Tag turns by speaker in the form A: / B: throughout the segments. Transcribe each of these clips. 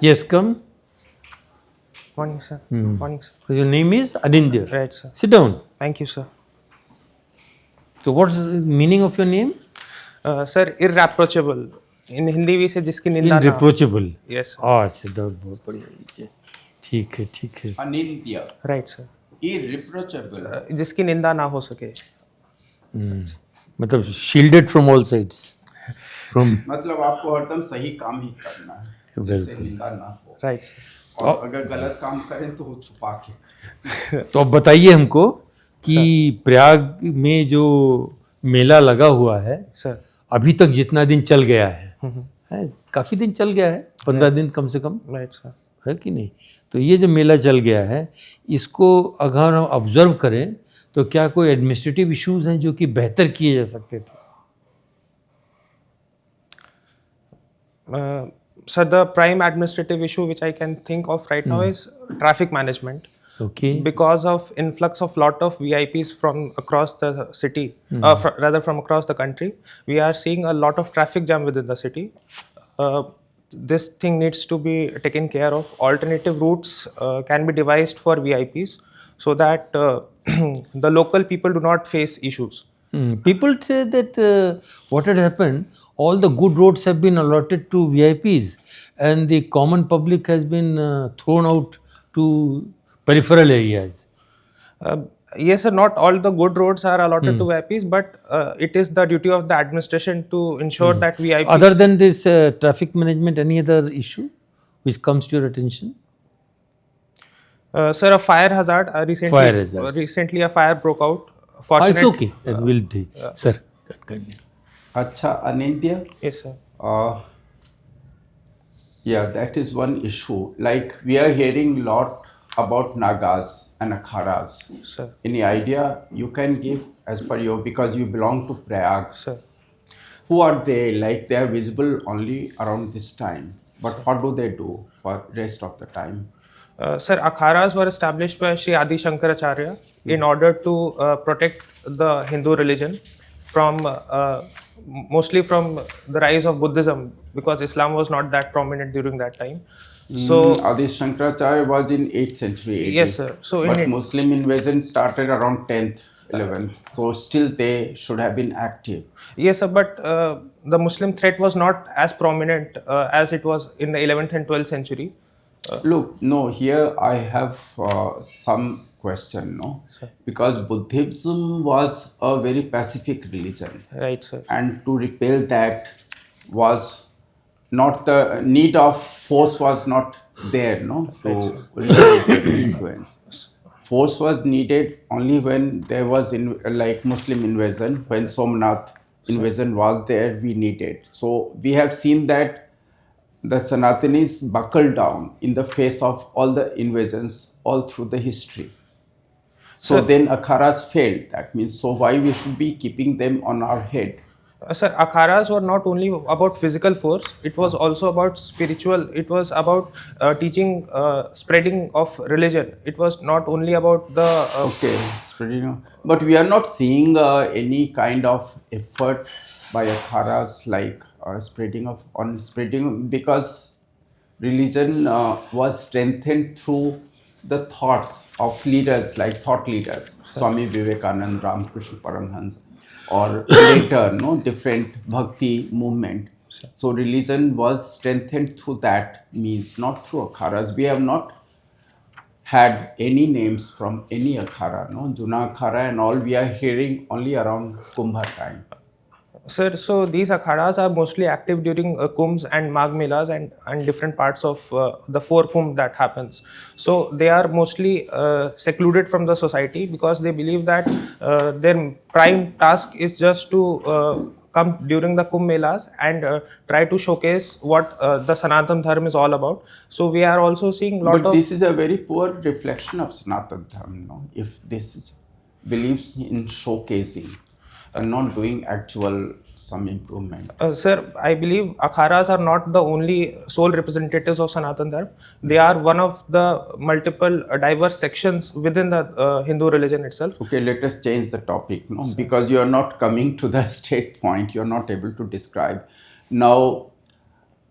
A: Yes, come.
B: Morning, sir. Morning, sir.
A: So your name is Anindya.
B: Right, sir.
A: Sit down.
B: Thank you, sir.
A: So what's the meaning of your name?
B: Sir, irreproachable. In Hindi we say जिसकी निंदा ना.
A: Irreproachable.
B: Yes, sir.
A: अच्छा, बहुत बढ़िया. ठीक है, ठीक है.
C: अनिंद्य.
B: Right, sir.
C: Irreproachable.
B: जिसकी निंदा ना हो सके.
A: मतलब shielded from all sides. From
C: मतलब आपको हरदम सही काम ही करना है जिससे निंदा ना हो.
B: Right, sir.
C: और अगर गलत काम करें तो वो छुपा के.
A: तो अब बताइए हमको कि प्रयाग में जो मेला लगा हुआ है,
B: Sir.
A: अभी तक जितना दिन चल गया है काफ़ी दिन चल गया है, 15 दिन कम से कम,
B: Right, sir.
A: है कि नहीं? तो ये जो मेला चल गया है, इसको अगर हम ऑब्जर्व करें तो क्या कोई एडमिनिस्ट्रेटिव इश्यूज हैं जो कि बेहतर किए जा सकते थे?
B: Sir, the prime administrative issue which I can think of right now is traffic management.
A: Okay.
B: Because of influx of lot of VIPs from across the city, rather from across the country, we are seeing a lot of traffic jam within the city. This thing needs to be taken care of. Alternative routes can be devised for VIPs so that the local people do not face issues.
A: People say that what had happened, all the good roads have been allotted to VIPs and the common public has been thrown out to peripheral areas.
B: Yes, sir, not all the good roads are allotted to VIPs, but it is the duty of the administration to ensure that VIPs...
A: Other than this traffic management, any other issue which comes to your attention?
B: Sir, a fire hazard. Recently a fire broke out.
A: It's okay. We'll do. Sir, continue.
C: अच्छा अनिंद्य.
B: Yes, sir.
C: Yeah, that is one issue. Like we are hearing a lot about Nagas and Akharas.
B: Sir.
C: Any idea you can give as per your, because you belong to Prayag?
B: Sir.
C: Who are they? Like they are visible only around this time, but what do they do for rest of the time?
B: Sir, Akharas were established by Sri Adi Shankaracharya in order to protect the Hindu religion from mostly from the rise of Buddhism, because Islam was not that prominent during that time. So
C: Adi Shankaracharya was in 8th century AD.
B: Yes, sir. So
C: but Muslim invasion started around 10th, 11th. So still they should have been active.
B: Yes, sir. But the Muslim threat was not as prominent as it was in the 11th and 12th century.
C: Look, no, here I have some question, no?
B: Sir.
C: Because Buddhism was a very pacific religion.
B: Right, sir.
C: And to repel that was not the need of force was not there, no? To influence. Force was needed only when there was like Muslim invasion, when Somnath invasion was there, we needed. So we have seen that the Sanatanis buckled down in the face of all the invasions all through the history. So then Akharas failed. That means, so why we should be keeping them on our head?
B: Sir, Akharas were not only about physical force, it was also about spiritual, it was about teaching, spreading of religion. It was not only about the...
C: Okay, spreading of... But we are not seeing any kind of effort by Akharas like spreading, because religion was strengthened through the thoughts of leaders, like thought leaders, Swami Vivekananda, Ramakrishna Paramhans, or later, no, different bhakti movement. So religion was strengthened through that means, not through Akharas. We have not had any names from any Akhara, no, Juna Akhara and all. We are hearing only around Kumbh time.
B: Sir, so these akharas are mostly active during Kumbhs and Magh Melas and different parts of the 4 Kumbh that happens. So they are mostly secluded from the society because they believe that their prime task is just to come during the Kumbh Melas and try to showcase what the Sanatan Dharma is all about. So we are also seeing lot of...
C: But this is a very poor reflection of Sanatan Dharma, no? If this believes in showcasing and not doing actual some improvement.
B: Sir, I believe Akharas are not the only sole representatives of Sanatan Dharma. They are one of the multiple diverse sections within the Hindu religion itself.
C: Okay, let us change the topic, no? Because you are not coming to the straight point. You are not able to describe. Now,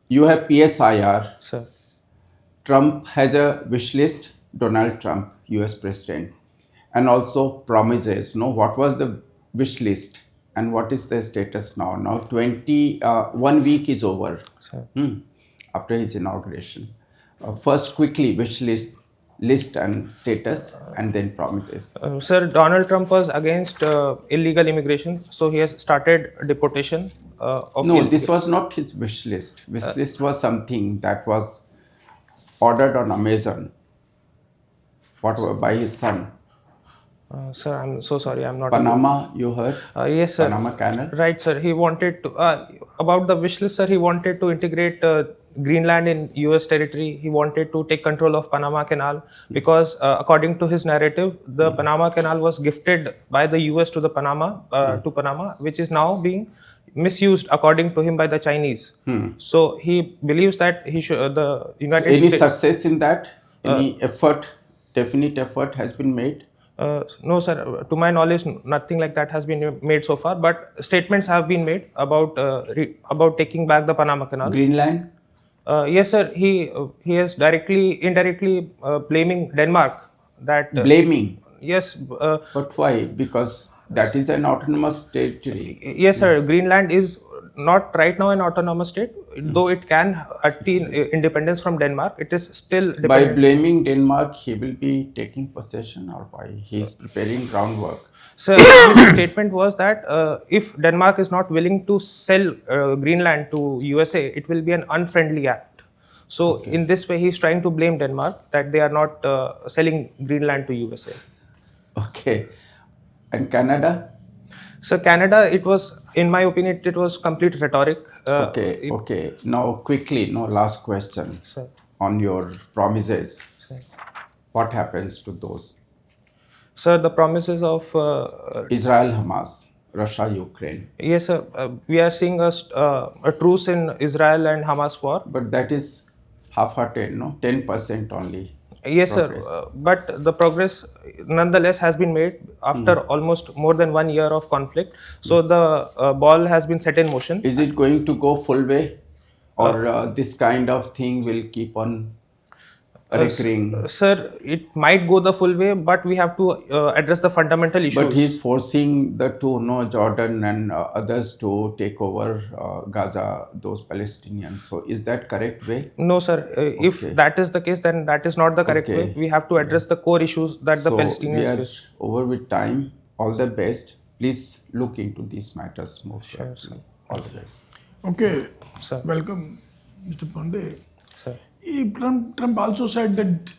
C: you have PSIR.
B: Sir.
C: Trump has a wish list, Donald Trump, US President, and also promises. No, what was the wish list and what is the status now? Now 1 week is over after his inauguration. First, quickly, wish list and status, and then promises.
B: Sir, Donald Trump was against illegal immigration, so he has started deportation of
C: No, this was not his wish list. Wish list was something that was ordered on Amazon, whatever, by his son.
B: Sir, I'm so sorry, I'm not.
C: Panama, you heard?
B: Yes, sir.
C: Panama Canal.
B: Right, sir. He wanted to about the wish list, sir. He wanted to integrate Greenland in U.S. territory. He wanted to take control of Panama Canal because, according to his narrative, the Panama Canal was gifted by the U.S. to the Panama, which is now being misused, according to him, by the Chinese. So he believes that he should the United
C: Any
B: States.
C: success in that? Any effort, definite effort has been made?
B: No, sir. To my knowledge, nothing like that has been made so far. But statements have been made about taking back the Panama Canal.
C: Greenland?
B: Yes, sir. He is indirectly blaming Denmark.
C: Blaming?
B: Yes.
C: But why? Because that is an autonomous territory.
B: Yes, sir. Greenland is not right now an autonomous state, though it can attain independence from Denmark. It is still
C: By
B: dependent.
C: blaming Denmark, he will be taking possession, or why? He is preparing groundwork.
B: So his statement was that if Denmark is not willing to sell Greenland to USA, it will be an unfriendly act. So in this way, he's trying to blame Denmark that they are not selling Greenland to USA.
C: Okay. And Canada?
B: So Canada, it was, in my opinion, it was complete rhetoric.
C: Okay. Now quickly, last question.
B: Sir.
C: On your promises. What happens to those?
B: Sir, the promises of
C: Israel, Hamas, Russia, Ukraine.
B: Yes, sir. We are seeing a truce in Israel and Hamas war.
C: But that is half-hearted, 10% only.
B: Yes,
C: progress.
B: sir. But the progress nonetheless has been made after almost more than 1 year of conflict. So the ball has been set in motion.
C: Is it going to go full way? Or this kind of thing will keep on recurring?
B: Sir, it might go the full way, but we have to address the fundamental issues.
C: But he is forcing the two, Jordan and others to take over Gaza, those Palestinians. So is that correct way?
B: No, sir. If that is the case, then that is not the correct way. We have to address the core issues that the Palestinians face.
C: We are over with time. All the best. Please look into these matters more carefully. All the best.
D: Okay.
B: Sir.
D: Welcome, Mr. Pandey.
B: Sir.
D: Trump also said that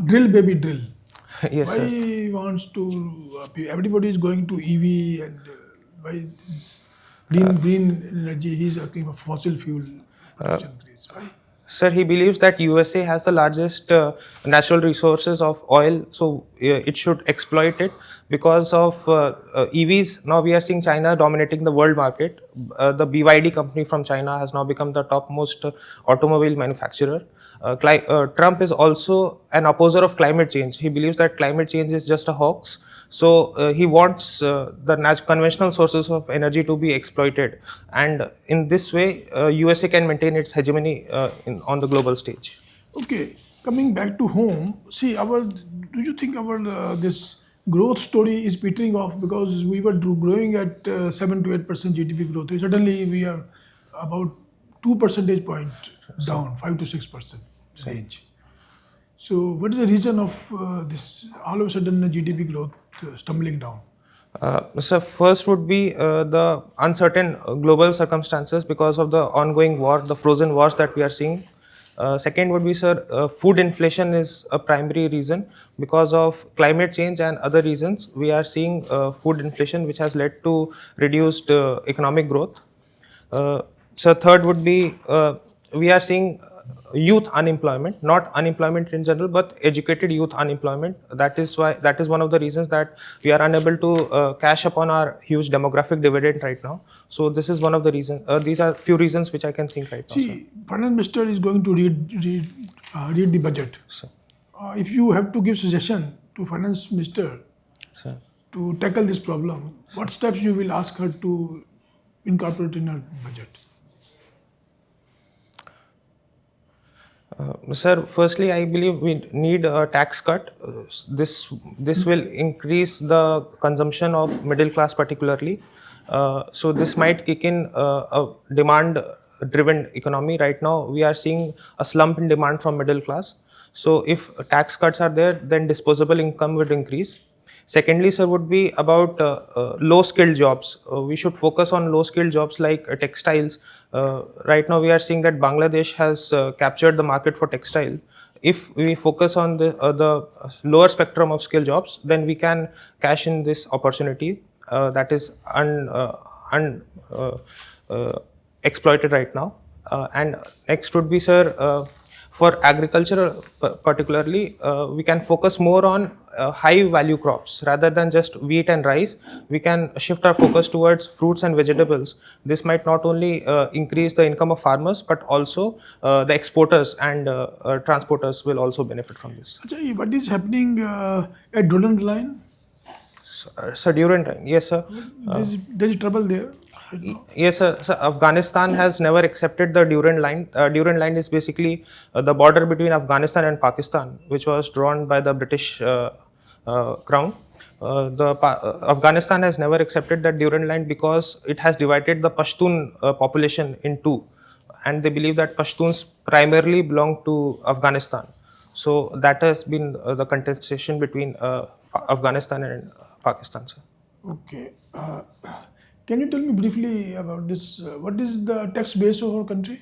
D: drill, baby, drill.
B: Yes,
D: Why
B: sir.
D: he wants to, everybody is going to EV and why this green energy, he's talking of fossil fuel production increase. Why?
B: Sir, he believes that USA has the largest natural resources of oil, so it should exploit it. Because of EVs, now we are seeing China dominating the world market. The BYD company from China has now become the topmost automobile manufacturer. Trump is also an opposer of climate change. He believes that climate change is just a hoax. So he wants the conventional sources of energy to be exploited, and in this way, USA can maintain its hegemony on the global stage.
D: Okay, coming back to home, see, do you think our this growth story is petering off because we were growing at 7 to 8% GDP growth. Suddenly we are about 2 percentage point down, 5 to 6% range. So what is the reason of this all of a sudden GDP growth stumbling down?
B: So first would be the uncertain global circumstances because of the ongoing war, the frozen wars that we are seeing. Second would be, sir, food inflation is a primary reason. Because of climate change and other reasons, we are seeing food inflation, which has led to reduced economic growth. So third would be, we are seeing youth unemployment, not unemployment in general, but educated youth unemployment. That is one of the reasons that we are unable to cash upon our huge demographic dividend right now. So this is one of the reasons. These are few reasons which I can think right now.
D: See, Finance Minister is going to read the budget.
B: Sir.
D: If you have to give suggestion to Finance Minister
B: Sir.
D: to tackle this problem, what steps you will ask her to incorporate in her budget?
B: Sir, firstly, I believe we need a tax cut. This will increase the consumption of middle class particularly. So this might kick in a demand-driven economy. Right now, we are seeing a slump in demand from middle class. So if tax cuts are there, then disposable income would increase. Secondly, sir, would be about low-skilled jobs. We should focus on low-skilled jobs like textiles. Right now, we are seeing that Bangladesh has captured the market for textile. If we focus on the lower spectrum of skill jobs, then we can cash in this opportunity that is exploited right now. And next would be, sir, for agriculture particularly, we can focus more on high value crops rather than just wheat and rice. We can shift our focus towards fruits and vegetables. This might not only increase the income of farmers, but also the exporters and transporters will also benefit from this.
D: Acha, what is happening at Duran line?
B: Sir, during time, yes, sir.
D: There's trouble there.
B: Yes, sir. So Afghanistan has never accepted the Durand Line. Durand Line is basically the border between Afghanistan and Pakistan, which was drawn by the British Crown. Afghanistan has never accepted that Durand Line because it has divided the Pashtun population in two, and they believe that Pashtuns primarily belong to Afghanistan. So that has been the contestation between Afghanistan and Pakistan, sir.
D: Okay. Can you tell me briefly about this? What is the tax base of our country?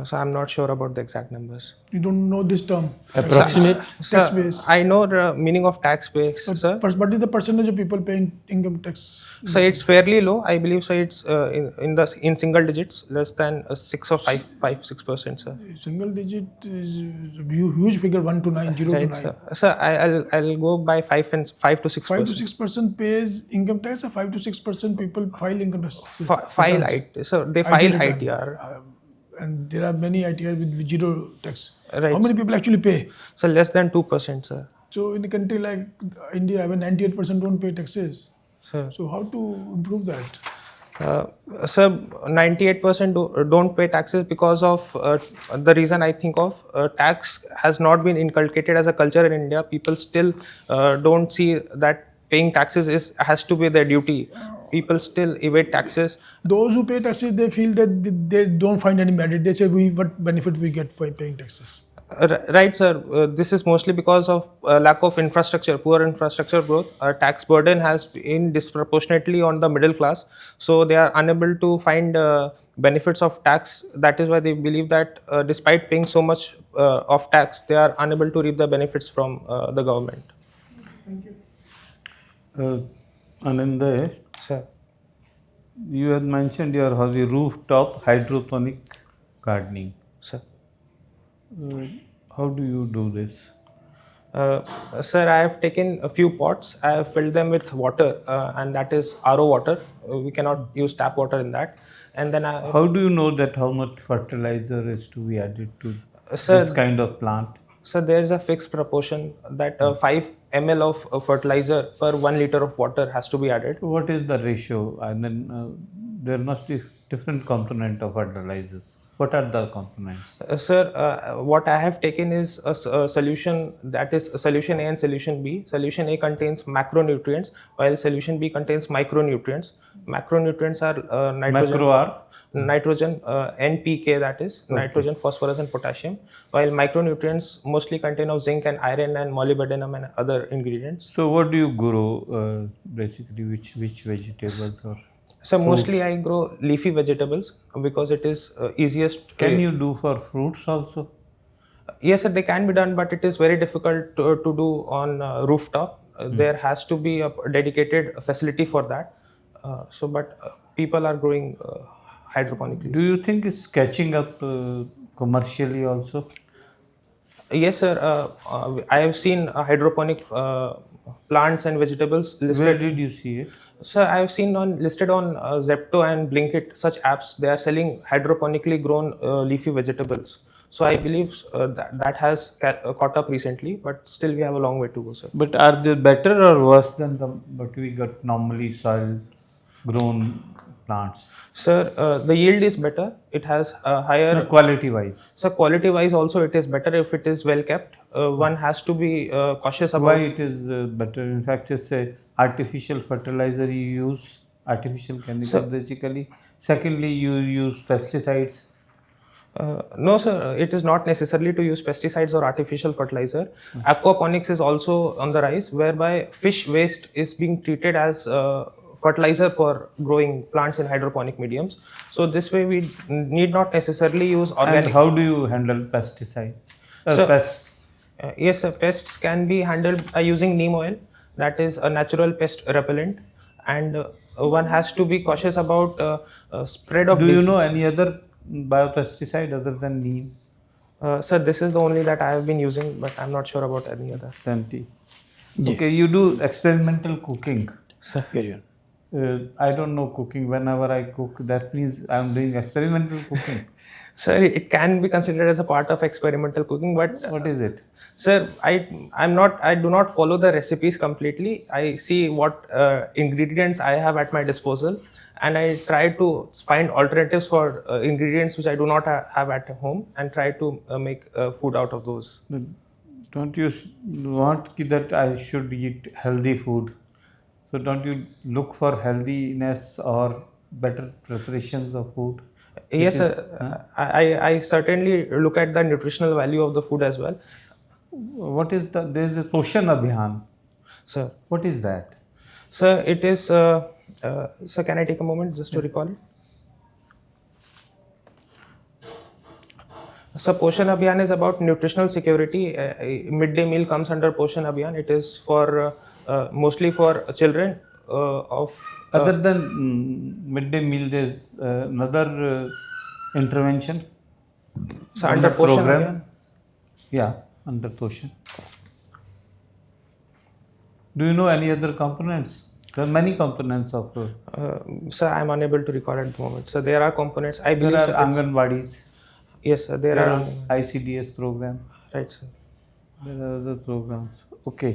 B: So I'm not sure about the exact numbers.
D: You don't know this term.
A: Approximate?
D: Tax
B: Sir,
D: base.
B: I know the meaning of tax base, sir.
D: What is the percentage of people paying income tax?
B: So it's fairly low. I believe so. It's in single digits, less than 6 or 6%, sir.
D: Single digit is a huge figure, 1 to 9, 0 to 9.
B: Right, sir. Sir, I'll go by 5 to 6%.
D: 5 to 6% pays income tax, or 5 to 6% people file income tax?
B: File IT. So they file ITR.
D: And there are many ITR with zero tax.
B: Right.
D: How many people actually pay?
B: So less than 2%, sir.
D: So in a country like India, when 98% don't pay taxes,
B: Sir.
D: so how to improve that?
B: Sir, 98% don't pay taxes because of the reason I think of. Tax has not been inculcated as a culture in India. People still don't see that paying taxes has to be their duty. People still evade taxes.
D: Those who pay taxes, they feel that they don't find any merit. They say, what benefit we get by paying taxes?
B: Right, sir. This is mostly because of lack of infrastructure, poor infrastructure growth. Tax burden has been disproportionately on the middle class, so they are unable to find benefits of tax. That is why they believe that despite paying so much of tax, they are unable to reap the benefits from the government.
D: Thank you.
E: Anindya,
B: Sir.
E: you had mentioned your hobby rooftop hydroponic gardening.
B: Sir.
E: How do you do this?
B: Sir, I have taken a few pots. I have filled them with water, and that is RO water. We cannot use tap water in that. And then
E: How do you know that how much fertilizer is to be added to
B: Sir,
E: this kind of plant?
B: So there is a fixed proportion that 5 ml of fertilizer per 1 liter of water has to be added.
E: What is the ratio? And then there must be different component of fertilizers. What are the components?
B: Sir, what I have taken is a solution that is solution A and solution B. Solution A contains macronutrients, while solution B contains micronutrients. Macronutrients are nitrogen,
E: Macro are?
B: nitrogen, NPK, that is nitrogen, phosphorus, and potassium. While micronutrients mostly contain of zinc and iron and molybdenum and other ingredients.
E: So what do you grow basically? Which vegetables or?
B: So mostly I grow leafy vegetables because it is easiest.
E: Can you do for fruits also?
B: Yes, sir, they can be done, but it is very difficult to do on rooftop. There has to be a dedicated facility for that. But people are growing hydroponically.
E: Do you think it's catching up commercially also?
B: Yes, sir. I have seen hydroponic plants and vegetables listed.
E: Where did you see it?
B: Sir, I have seen listed on Zepto and Blinkit, such apps. They are selling hydroponically grown leafy vegetables. So I believe that has caught up recently, but still we have a long way to go, sir.
E: But are they better or worse than what we got normally soil grown plants?
B: Sir, the yield is better. It has a higher.
E: Quality wise.
B: So quality wise also it is better if it is well kept. One has to be cautious about.
E: Why it is better? In fact, it's a artificial fertilizer you use, artificial chemical basically. Secondly, you use pesticides.
B: No, sir, it is not necessarily to use pesticides or artificial fertilizer. Aquaponics is also on the rise, whereby fish waste is being treated as fertilizer for growing plants in hydroponic mediums. So this way we need not necessarily use organic.
E: And how do you handle pesticides?
B: So-
E: Pests.
B: Yes, sir, pests can be handled by using neem oil. That is a natural pest repellent, and one has to be cautious about spread of
E: Do you
B: disease.
E: know any other biopesticide other than neem?
B: Sir, this is the only that I have been using, but I'm not sure about any other.
E: Plenty. Okay, you do experimental cooking.
B: Sir.
A: Carry on.
E: I don't know cooking. Whenever I cook, that means I'm doing experimental cooking.
B: Sir, it can be considered as a part of experimental cooking, but
E: What is it?
B: sir, I do not follow the recipes completely. I see what ingredients I have at my disposal, and I try to find alternatives for ingredients which I do not have at home, and try to make food out of those.
E: Don't you want that I should eat healthy food? So don't you look for healthiness or better preparations of food?
B: Yes,
E: Which is-
B: sir. I certainly look at the nutritional value of the food as well.
E: What is the? There is a Poshan Abhiyan.
B: Sir,
E: What is that?
B: sir, it is. Sir, can I take a moment just to recall it? So Poshan Abhiyan is about nutritional security. Midday meal comes under Poshan Abhiyan. It is for mostly for children of.
E: Other than midday meal, there's another intervention.
B: So
E: on
B: under
E: the
B: Poshan
E: program.
B: Abhiyan.
E: Yeah, under Poshan. Do you know any other components? There are many components of.
B: Sir, I am unable to recall at the moment. So there are components. I
E: There
B: believe.
E: are
B: Sir, it's-
E: Anganwadis.
B: yes, sir. There
E: There
B: are.
E: are ICDS program.
B: Right, sir.
E: There are other programs. Okay.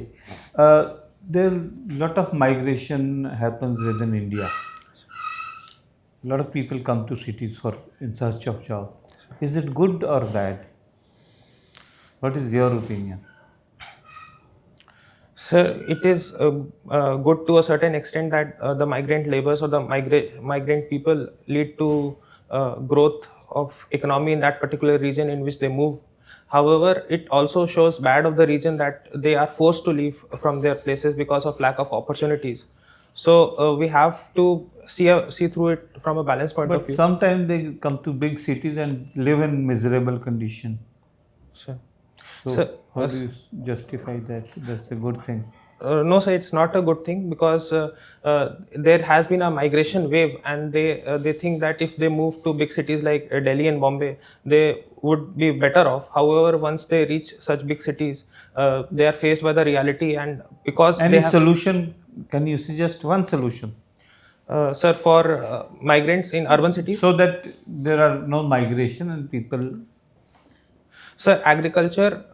E: There's a lot of migration happens within India. A lot of people come to cities for in search of job. Is it good or bad? What is your opinion?
B: Sir, it is good to a certain extent that the migrant laborers or the migrant people lead to growth of economy in that particular region in which they move. However, it also shows bad of the region that they are forced to leave from their places because of lack of opportunities. So we have to see through it from a balanced point of
E: But
B: view.
E: sometimes they come to big cities and live in miserable condition.
B: Sir.
E: So
B: Sir,
E: how do you justify that? That's a good thing.
B: No, sir, it's not a good thing because there has been a migration wave, and they think that if they move to big cities like Delhi and Bombay, they would be better off. However, once they reach such big cities, they are faced by the reality, and because
E: Any
B: they have,
E: solution? Can you suggest one solution?
B: sir, for migrants in urban cities,
E: So that there are no migration and people.
B: sir, agriculture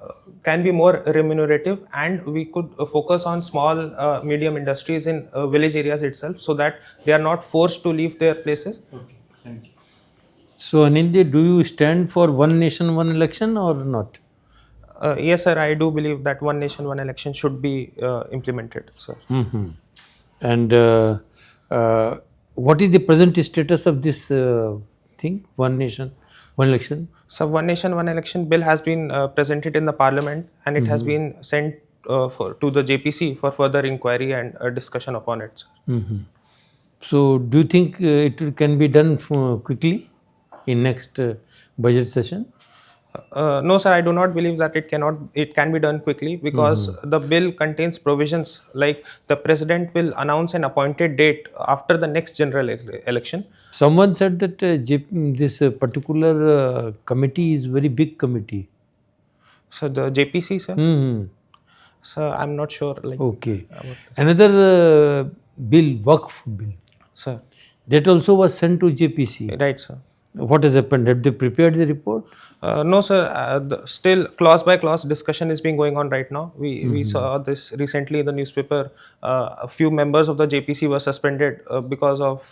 B: can be more remunerative, and we could focus on small, medium industries in village areas itself, so that they are not forced to leave their places.
E: Okay, thank you.
A: So, Anindya, do you stand for one nation, one election or not?
B: Yes, sir, I do believe that one nation, one election should be implemented, sir.
A: And what is the present status of this thing? One nation, one election?
B: So, one nation, one election bill has been presented in the parliament, and it has been sent to the JPC for further inquiry and discussion upon it, sir.
A: So, do you think it can be done quickly in next budget session?
B: No, sir, I do not believe that it can be done quickly, because the bill contains provisions like the president will announce an appointed date after the next general election.
A: Someone said that this particular committee is very big committee.
B: So, the JPC, sir,
A: Hmm.
B: so I'm not sure. Like,
A: Okay. Another bill, Waqf bill,
B: sir,
A: that also was sent to JPC.
B: right, sir.
A: What has happened? Have they prepared the report?
B: No, sir. Still, clause by clause discussion is being going on right now. We saw this recently in the newspaper. A few members of the JPC were suspended because of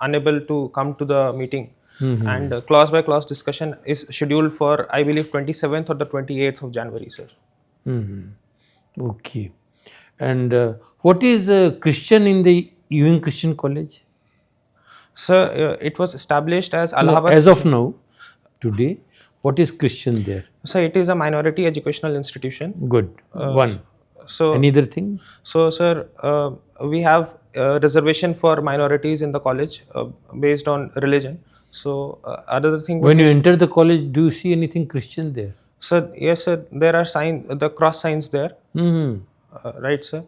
B: unable to come to the meeting. And clause by clause discussion is scheduled for, I believe, 27th or the 28th of January, sir.
A: Okay. And what is Christian in the UN Christian College?
B: Sir, it was established as
A: No,
B: Allahabad.
A: as of now, today, what is Christian there?
B: So it is a minority educational institution.
A: Good. One.
B: So
A: Any other thing?
B: So, sir, we have reservation for minorities in the college based on religion. So, other thing.
A: When you enter the college, do you see anything Christian there?
B: Sir, yes, sir. There are the cross signs there. Right, sir.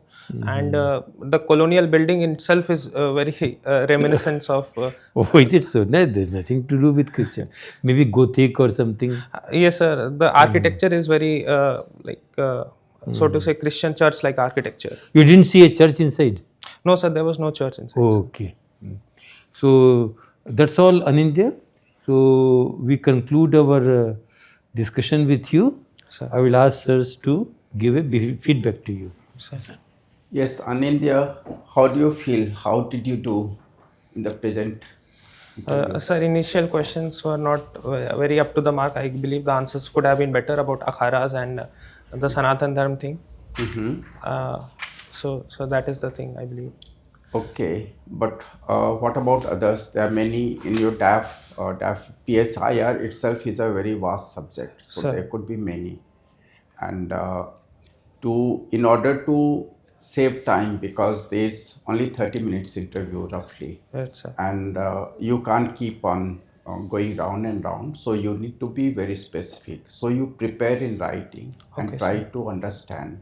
B: And the colonial building itself is very reminiscence of.
A: Oh, is it so? No, there's nothing to do with Christian. Maybe Gothic or something.
B: Yes, sir. The architecture is very so to say Christian church-like architecture.
A: You didn't see a church inside?
B: No, sir. There was no church inside.
A: Oh, okay. So that's all, Anindya. So we conclude our discussion with you.
B: Sir.
A: I will ask sirs to give a feedback to you.
C: Yes, Anindya, how do you feel? How did you do in the present?
B: Sir, initial questions were not very up to the mark. I believe the answers could have been better about Akharas and the Sanatan Dharma thing. So that is the thing, I believe.
C: Okay, but what about others? There are many in your DAF. DAF PSIR itself is a very vast subject, so
B: Sir.
C: there could be many. And in order to save time, because there's only 30 minutes interview roughly,
B: Right, sir.
C: and you can't keep on going round and round, so you need to be very specific. So you prepare in writing and
B: Okay,
C: try to understand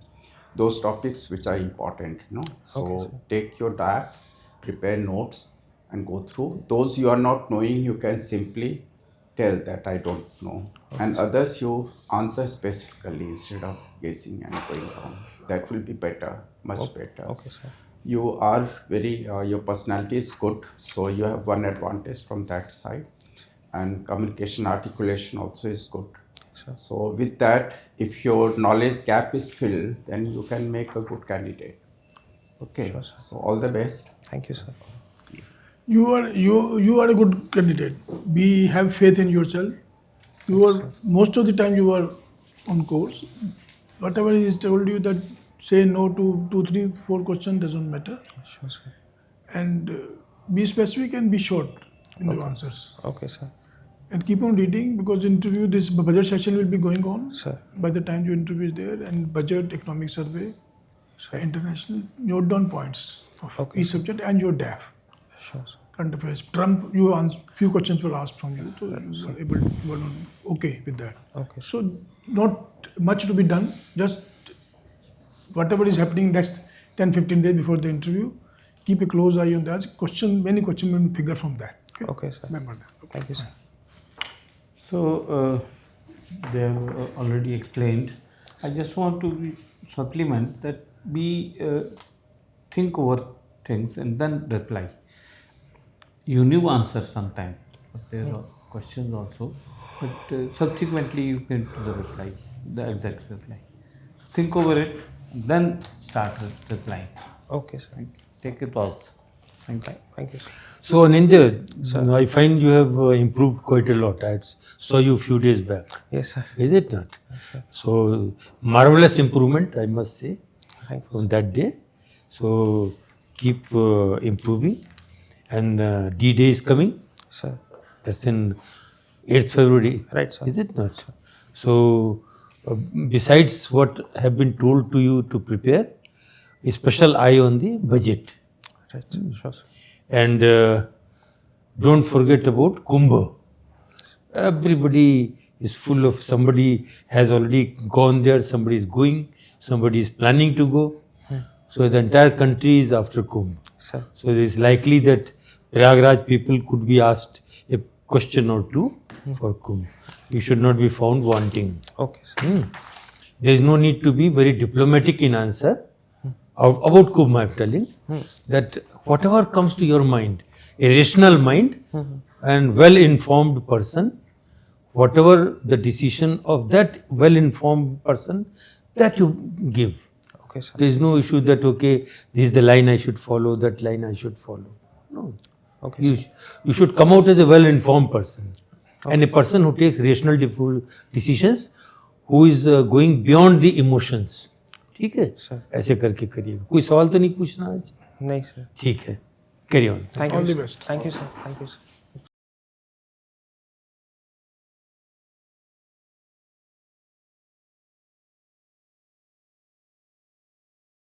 C: those topics which are important, you know. So take your DAF, prepare notes and go through. Those you are not knowing, you can simply tell that I don't know. And others you answer specifically instead of guessing and going on. That will be better, much better.
B: Okay, sir.
C: You are very, your personality is good, so you have one advantage from that side. And communication articulation also is good.
B: Sure.
C: So with that, if your knowledge gap is filled, then you can make a good candidate. Okay,
B: Sure, sir.
C: so all the best.
B: Thank you, sir.
D: You are a good candidate. We have faith in yourself. You are most of the time you are on course. Whatever he has told you that say no to 2, 3, 4 questions doesn't matter.
B: Sure, sir.
D: And be specific and be short in your answers.
B: Okay, sir.
D: And keep on reading because interview, this budget session will be going on.
B: Sir.
D: By the time your interview is there, and budget, economic survey, international, note down points of each subject and your DAF.
B: Sure, sir.
D: Current affairs. Trump, few questions were asked from you, so you were okay with that.
B: Okay.
D: So not much to be done. Just whatever is happening next 10-15 days before the interview, keep a close eye on that. Many questions will figure from that.
B: Okay, sir.
D: Remember that. Okay.
B: Thank you, sir.
E: So they have already explained. I just want to supplement that we think over things and then reply. You knew answers sometime, but there are questions also. But subsequently you came to the reply, the exact reply. So think over it, then start replying.
B: Okay, sir.
E: Take a pause. Thank you.
B: Thank you, sir.
A: So Anindya, I find you have improved quite a lot. I saw you a few days back.
B: Yes, sir.
A: Is it not? So marvelous improvement, I must say,
B: Thank you.
A: from that day. So keep improving. And D-Day is coming.
B: Sir.
A: That's in 8th February.
B: Right, sir.
A: Is it not? So besides what have been told to you to prepare, a special eye on the budget.
B: Right, sir. Sure, sir.
A: And don't forget about Kumbh. Everybody is full of, somebody has already gone there, somebody is going, somebody is planning to go. So the entire country is after Kumbh.
B: Sir.
A: So it is likely that Prayagraj people could be asked a question or two for Kumbh. You should not be found wanting.
B: Okay, sir.
A: There is no need to be very diplomatic in answer. About Kumbh I am telling that whatever comes to your mind, a rational mind, and well-informed person, whatever the decision of that well-informed person, that you give.
B: Okay, sir.
A: There is no issue that, okay, this is the line I should follow, that line I should follow. No.
B: Okay,
A: You should come out as a well-informed person. And a person who takes rational decisions, who is going beyond the emotions. ठीक है? ऐसे करके करिएगा. कोई सवाल तो नहीं पूछना आज?
B: नहीं सर.
A: ठीक है. Carry on.
B: Thank you.
D: All the
B: sir.
D: best.
B: Thank you, sir. Thank you, sir.